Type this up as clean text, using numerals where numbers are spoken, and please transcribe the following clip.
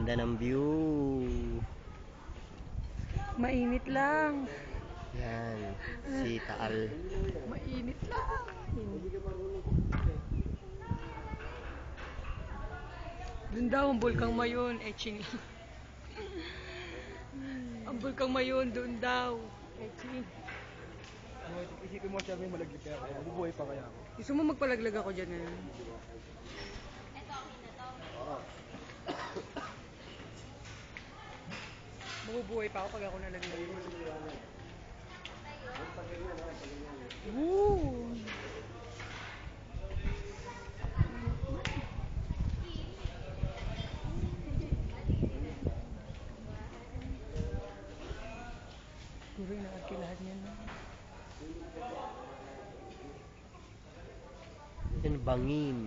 Ganda ng view. Mainit lang. Yan, si Taal. Mainit lang. Doon daw ang Bulkang Mayon, etching lang. Ang Bulkang Mayon, doon daw. Etching. Isipin mo siya may malaglag kaya ako. Mabubuhay pa kaya ako. Gusto mo magpalaglag ako dyan ngayon? Mabubuhay pa ako pag ako nalaglag. Woo! Siguro yung nakakilahad niya na. Yan, bangin.